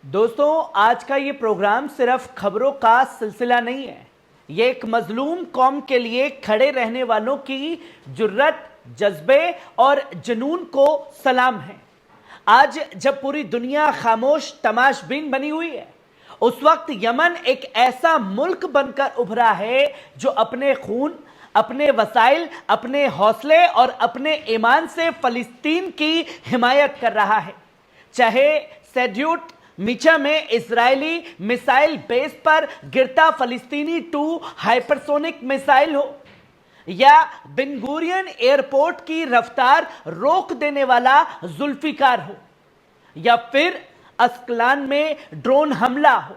दोस्तों, आज का ये प्रोग्राम सिर्फ खबरों का सिलसिला नहीं है। ये एक मजलूम कौम के लिए खड़े रहने वालों की जुर्रत, जज्बे और जुनून को सलाम है। आज जब पूरी दुनिया खामोश तमाशबीन बनी हुई है, उस वक्त यमन एक ऐसा मुल्क बनकर उभरा है जो अपने खून, अपने वसाइल, अपने हौसले और अपने ईमान से फलस्तीन की हिमायत कर रहा है। चाहे सैड्यूट मीचा में इजरायली मिसाइल बेस पर गिरता फलस्तीनी 2 हाइपरसोनिक मिसाइल हो, या बिन गुरियन एयरपोर्ट की रफ्तार रोक देने वाला जुल्फिकार हो, या फिर अस्कलान में ड्रोन हमला हो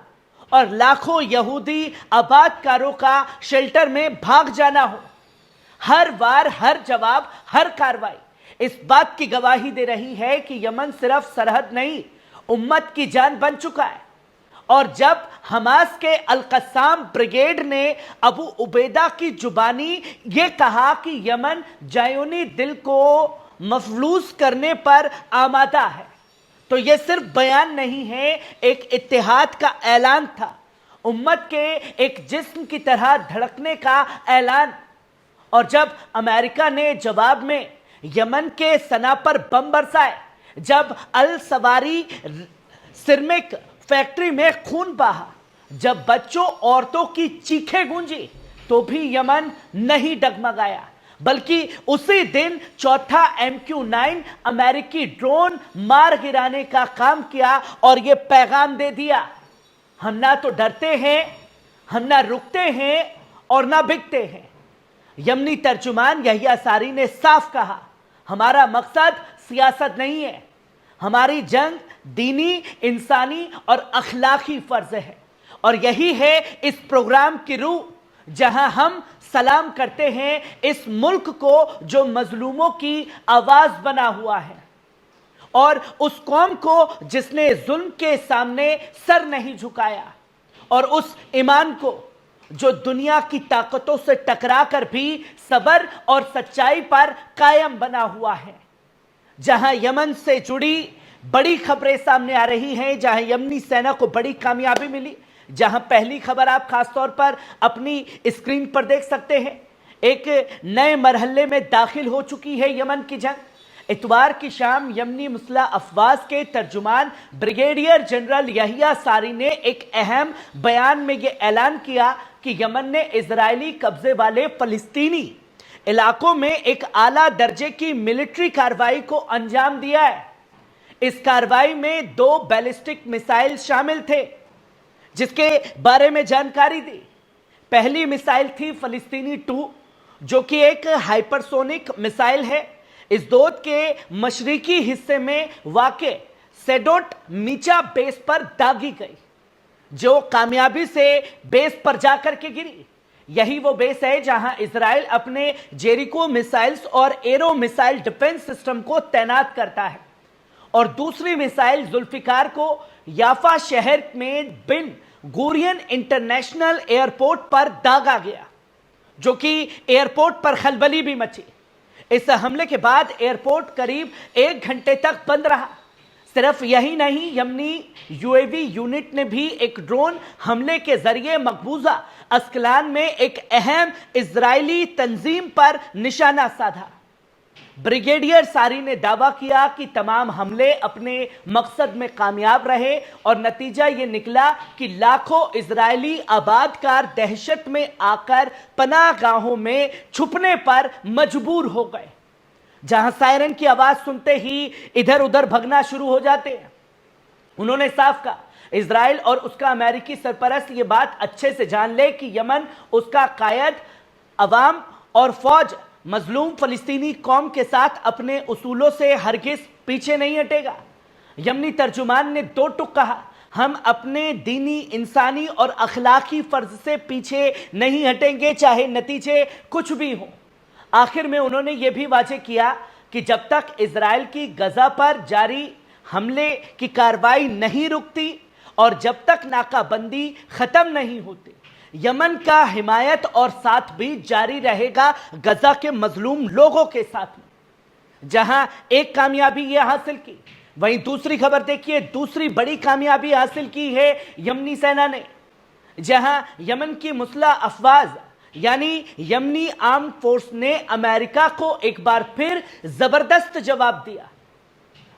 और लाखों यहूदी आबादकारों का शेल्टर में भाग जाना हो, हर बार हर जवाब, हर कार्रवाई इस बात की गवाही दे रही है कि यमन सिर्फ सरहद नहीं, उम्मत की जान बन चुका है। और जब हमास के अल-कस्साम ब्रिगेड ने अबू उबैदा की जुबानी ये कहा कि यमन जायोनी दिल को मफलूज करने पर आमादा है, तो ये सिर्फ बयान नहीं है, एक इत्तेहाद का ऐलान था, उम्मत के एक जिस्म की तरह धड़कने का ऐलान। और जब अमेरिका ने जवाब में यमन के सना पर बम बरसाए, जब अल सवारी सिरमिक फैक्ट्री में खून बहा, जब बच्चों औरतों की चीखें गूंजी, तो भी यमन नहीं डगमगाया, बल्कि उसी दिन चौथा MQ-9 अमेरिकी ड्रोन मार गिराने का काम किया और यह पैगाम दे दिया, हम ना तो डरते हैं, हम ना रुकते हैं और ना बिकते हैं। यमनी तर्जुमान यहिया सारी ने साफ कहा, हमारा मकसद सियासत नहीं है, हमारी जंग दीनी, इंसानी और अखलाकी फर्ज है। और यही है इस प्रोग्राम की रूह, जहां हम सलाम करते हैं इस मुल्क को जो मजलूमों की आवाज बना हुआ है, और उस कौम को जिसने जुल्म के सामने सर नहीं झुकाया, और उस ईमान को जो दुनिया की ताकतों से टकरा कर भी सब्र और सच्चाई पर कायम बना हुआ है। जहां यमन से जुड़ी बड़ी खबरें सामने आ रही हैं, जहां यमनी सेना को बड़ी कामयाबी मिली, जहां पहली खबर आप खासतौर पर अपनी स्क्रीन पर देख सकते हैं, एक नए मरहले में दाखिल हो चुकी है यमन की जंग। इतवार की शाम यमनी मुस्लिह अफवाज के तर्जुमान ब्रिगेडियर जनरल यहिया सारी ने एक अहम बयान में यह ऐलान किया कि यमन ने इजरायली कब्जे वाले फलस्तीनी इलाकों में एक आला दर्जे की मिलिट्री कार्रवाई को अंजाम दिया है। इस कार्रवाई में 2 बैलिस्टिक मिसाइल शामिल थे, जिसके बारे में जानकारी दी। पहली मिसाइल थी फलस्तीनी 2, जो कि एक हाइपरसोनिक मिसाइल है। इस दोस्त के मशरिकी हिस्से में वाक़े सैड्यूट मीचा बेस पर दागी गई, जो कामयाबी से बेस पर जाकर के गिरी। यही वो बेस है जहां इजराइल अपने जेरिको मिसाइल्स और एरो मिसाइल डिफेंस सिस्टम को तैनात करता है। और दूसरी मिसाइल जुल्फिकार को याफा शहर में बिन गुरियन इंटरनेशनल एयरपोर्ट पर दागा गया, जो कि एयरपोर्ट पर खलबली भी मची। इस हमले के बाद एयरपोर्ट करीब 1 घंटे तक बंद रहा। सिर्फ यही नहीं, यमनी UAV यूनिट ने भी एक ड्रोन हमले के जरिए मकबूजा अस्कलान में एक अहम इजरायली तंजीम पर निशाना साधा। ब्रिगेडियर सारी ने दावा किया कि तमाम हमले अपने मकसद में कामयाब रहे, और नतीजा ये निकला कि लाखों इजरायली आबादकार दहशत में आकर पनाहगाहों में छुपने पर मजबूर हो गए, जहां सायरन की आवाज सुनते ही इधर उधर भगना शुरू हो जाते हैं। उन्होंने साफ कहा, इजराइल और उसका अमेरिकी सरपरस्त ये बात अच्छे से जान ले कि यमन, उसका कायद, अवाम और फौज मजलूम फलस्तीनी कौम के साथ अपने उसूलों से हरगिज पीछे नहीं हटेगा। यमनी तर्जुमान ने 2 टुक कहा, हम अपने दीनी, इंसानी और अखलाकी फर्ज से पीछे नहीं हटेंगे, चाहे नतीजे कुछ भी हों। आखिर में उन्होंने यह भी वाजे किया कि जब तक इजराइल की गजा पर जारी हमले की कार्रवाई नहीं रुकती और जब तक नाकाबंदी खत्म नहीं होती, यमन का हिमायत और साथ भी जारी रहेगा गजा के मजलूम लोगों के साथ में। जहां एक कामयाबी यह हासिल की वहीं दूसरी खबर देखिए, दूसरी बड़ी कामयाबी हासिल की है यमनी सेना ने, जहां यमन की मुस्लिह अफवाज यानी यमनी आर्म फोर्स ने अमेरिका को एक बार फिर जबरदस्त जवाब दिया।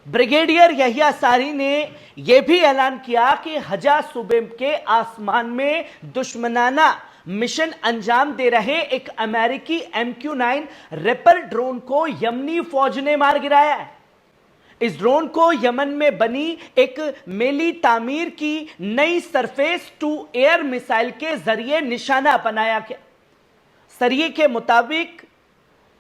ब्रिगेडियर यहिया सारी ने यह भी ऐलान किया कि हजा सूबे के आसमान में दुश्मनाना मिशन अंजाम दे रहे एक अमेरिकी MQ-9 रेपर ड्रोन को यमनी फौज ने मार गिराया है। इस ड्रोन को यमन में बनी एक मेली तामीर की नई सरफेस टू एयर मिसाइल के जरिए निशाना बनाया गया। सरिये के मुताबिक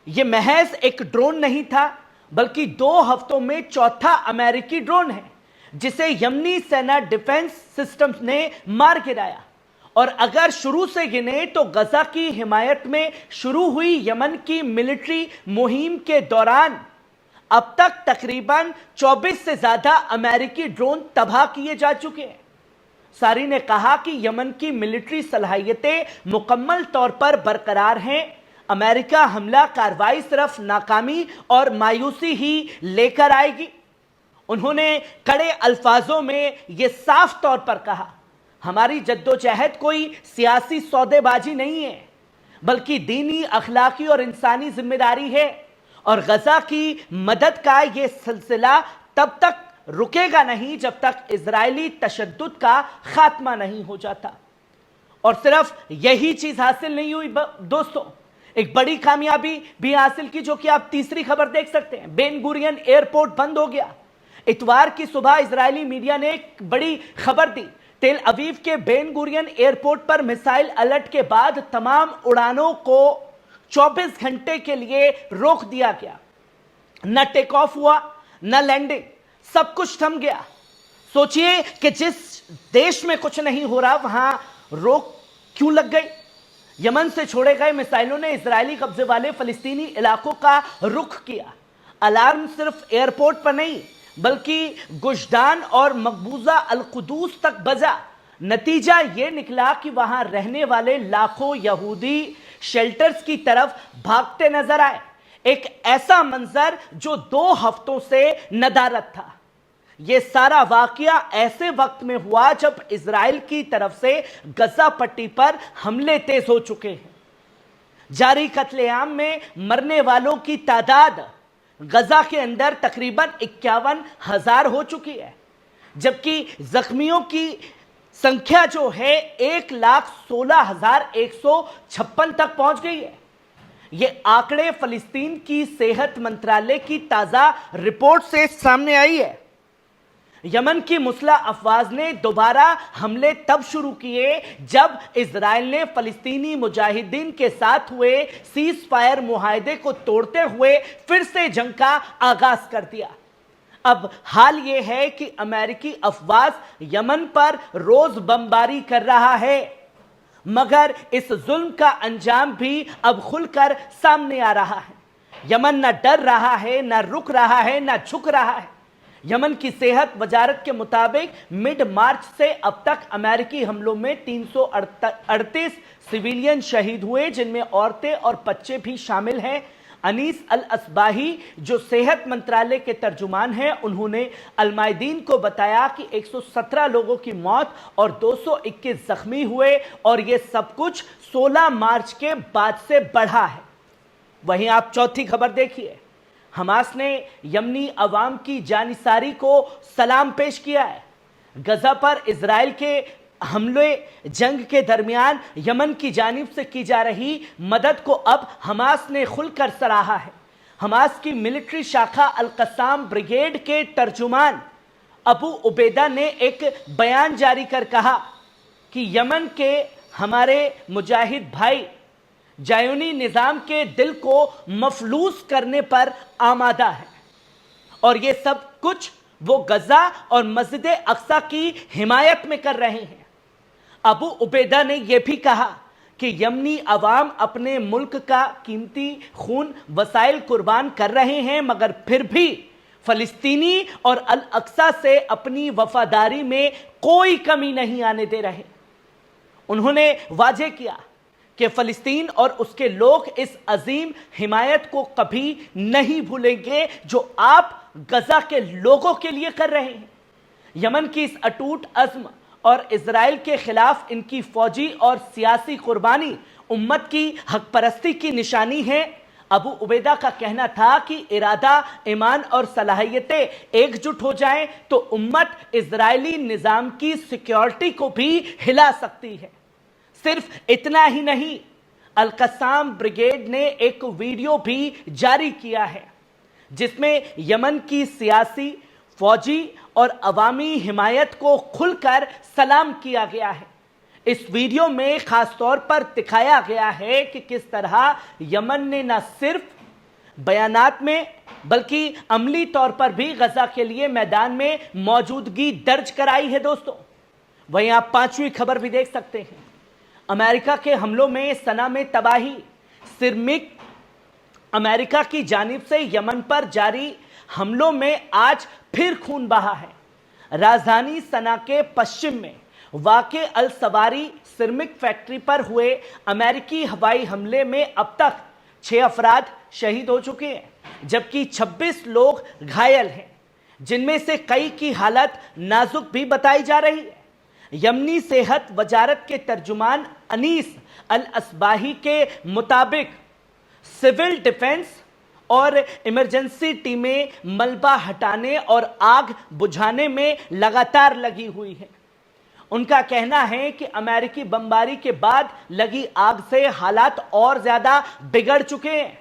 यह महज एक ड्रोन नहीं था, बल्कि 2 हफ्तों में चौथा अमेरिकी ड्रोन है जिसे यमनी सेना डिफेंस सिस्टम्स ने मार गिराया। और अगर शुरू से गिने तो गजा की हिमायत में शुरू हुई यमन की मिलिट्री मुहिम के दौरान अब तक तकरीबन 24 से ज्यादा अमेरिकी ड्रोन तबाह किए जा चुके हैं। सारी ने कहा कि यमन की मिलिट्री सलाहियतें मुकम्मल तौर पर बरकरार हैं। अमेरिका हमला कार्रवाई सिर्फ नाकामी और मायूसी ही लेकर आएगी। उन्होंने कड़े अल्फाजों में यह साफ तौर पर कहा, हमारी जद्दोजहद कोई सियासी सौदेबाजी नहीं है, बल्कि दीनी, अखलाकी और इंसानी जिम्मेदारी है। और गजा की मदद का यह सिलसिला तब तक रुकेगा नहीं जब तक इजरायली तशद्दुद का खात्मा नहीं हो जाता। और सिर्फ यही चीज हासिल नहीं हुई दोस्तों, एक बड़ी कामयाबी भी हासिल की, जो कि आप तीसरी खबर देख सकते हैं। बेन गुरियन एयरपोर्ट बंद हो गया। इतवार की सुबह इजरायली मीडिया ने एक बड़ी खबर दी। तेल अवीव के बेन गुरियन एयरपोर्ट पर मिसाइल अलर्ट के बाद तमाम उड़ानों को 24 घंटे के लिए रोक दिया गया। न टेक ऑफ हुआ, न लैंडिंग, सब कुछ थम गया। सोचिए कि जिस देश में कुछ नहीं हो रहा वहां रोक क्यों लग गई। यमन से छोड़े गए मिसाइलों ने इजरायली कब्जे वाले फलस्तीनी इलाकों का रुख किया। अलार्म सिर्फ एयरपोर्ट पर नहीं, बल्कि गुजदान और मकबूजा अल कुदूस तक बजा। नतीजा यह निकला कि वहां रहने वाले लाखों यहूदी शेल्टर्स की तरफ भागते नजर आए। एक ऐसा मंजर जो 2 हफ्तों से नदारद था। यह सारा वाकया ऐसे वक्त में हुआ जब इजराइल की तरफ से गजा पट्टी पर हमले तेज हो चुके हैं। जारी कत्लेआम में मरने वालों की तादाद गजा के अंदर तकरीबन 51,000 हो चुकी है, जबकि जख्मियों की संख्या जो है 1,16,156 तक पहुंच गई है। ये आंकड़े फलस्तीन की सेहत मंत्रालय की ताजा रिपोर्ट से सामने आई है। यमन की मुस्लिह अफवाज ने दोबारा हमले तब शुरू किए जब इजराइल ने फलस्तीनी मुजाहिदीन के साथ हुए सीज फायर मुआहदे को तोड़ते हुए फिर से जंग का आगाज कर दिया। अब हाल यह है कि अमेरिकी अफवाज यमन पर रोज बमबारी कर रहा है, मगर इस जुल्म का अंजाम भी अब खुलकर सामने आ रहा है। यमन न डर रहा है, न रुक रहा है, न झुक रहा है। यमन की सेहत वजारत के मुताबिक मिड मार्च से अब तक अमेरिकी हमलों में 338 सिविलियन शहीद हुए, जिनमें औरतें और बच्चे भी शामिल हैं। अनीस अल असबाही, जो सेहत मंत्रालय के तर्जुमान हैं, उन्होंने अलमायदीन को बताया कि 117 लोगों की मौत और 221 जख्मी हुए, और यह सब कुछ 16 मार्च के बाद से बढ़ा है। वहीं आप चौथी खबर देखिए, हमास ने यमनी अवाम की जानिसारी को सलाम पेश किया है। गजा पर इजराइल के हमले जंग के दरमियान यमन की जानिब से की जा रही मदद को अब हमास ने खुलकर सराहा है। हमास की मिलिट्री शाखा अल कसाम ब्रिगेड के तर्जुमान अबू उबैदा ने एक बयान जारी कर कहा कि यमन के हमारे मुजाहिद भाई जायूनी निजाम के दिल को मफलूस करने पर आमादा है, और ये सब कुछ वो गजा और मस्जिद अक्सा की हिमायत में कर रहे हैं। अबू उबैदा ने यह भी कहा कि यमनी अवाम अपने मुल्क का कीमती खून वसाइल कुर्बान कर रहे हैं, मगर फिर भी फलस्तीनी और अल अक्सा से अपनी वफादारी में कोई कमी नहीं आने दे रहे। उन्होंने वाजे किया कि फलस्तीन और उसके लोग इस अजीम हिमायत को कभी नहीं भूलेंगे जो आप गजा के लोगों के लिए कर रहे हैं। यमन की इस अटूट अज़्म और इजराइल के खिलाफ इनकी फौजी और सियासी कुर्बानी उम्मत की हक परस्ती की निशानी है। अबू उबैदा का कहना था कि इरादा, ईमान और सलाहियतें एकजुट हो जाएं तो उम्मत इजरायली निजाम की सिक्योरिटी को भी हिला सकती है। सिर्फ इतना ही नहीं, अल-कस्साम ब्रिगेड ने एक वीडियो भी जारी किया है जिसमें यमन की सियासी, फौजी और अवामी हिमायत को खुलकर सलाम किया गया है। इस वीडियो में खास तौर पर दिखाया गया है कि किस तरह यमन ने न सिर्फ बयानात में बल्कि अमली तौर पर भी गजा के लिए मैदान में मौजूदगी दर्ज कराई है। दोस्तों, वहीं आप पांचवी खबर भी देख सकते हैं। अमेरिका के हमलों में सना में तबाही, सिरमिक अमेरिका की जानिब से यमन पर जारी हमलों में आज फिर खून बहा है। राजधानी सना के पश्चिम में वाक़े अल सवारी सिरमिक फैक्ट्री पर हुए अमेरिकी हवाई हमले में अब तक 6 अफराद शहीद हो चुके हैं, जबकि 26 लोग घायल हैं, जिनमें से कई की हालत नाजुक भी बताई जा रही है। यमनी सेहत वजारत के तर्जुमान अनीस अल असबाही के मुताबिक सिविल डिफेंस और इमरजेंसी टीमें मलबा हटाने और आग बुझाने में लगातार लगी हुई हैं। उनका कहना है कि अमेरिकी बमबारी के बाद लगी आग से हालात और ज्यादा बिगड़ चुके हैं।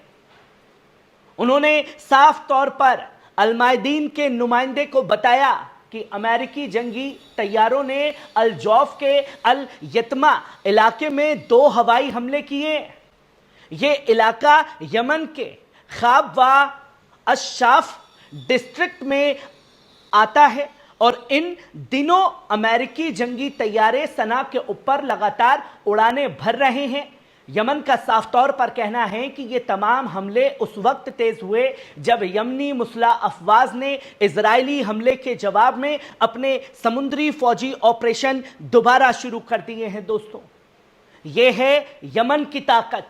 उन्होंने साफ तौर पर अल-मायदीन के नुमाइंदे को बताया कि अमेरिकी जंगी तैयारों ने अल जौफ के अल यतमा इलाके में 2 हवाई हमले किए। ये इलाका यमन के खाब व अशाफ डिस्ट्रिक्ट में आता है और इन दिनों अमेरिकी जंगी तैयारे सना के ऊपर लगातार उड़ानें भर रहे हैं। यमन का साफ तौर पर कहना है कि ये तमाम हमले उस वक्त तेज हुए जब यमनी मुस्लिह अफवाज ने इजरायली हमले के जवाब में अपने समुद्री फौजी ऑपरेशन दोबारा शुरू कर दिए हैं। दोस्तों, ये है यमन की ताकत,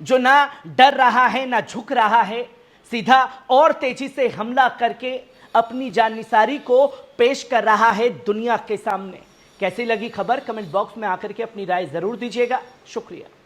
जो ना डर रहा है ना झुक रहा है, सीधा और तेजी से हमला करके अपनी जानिसारी को पेश कर रहा है दुनिया के सामने। कैसी लगी खबर? कमेंट बॉक्स में आकर के अपनी राय जरूर दीजिएगा। शुक्रिया।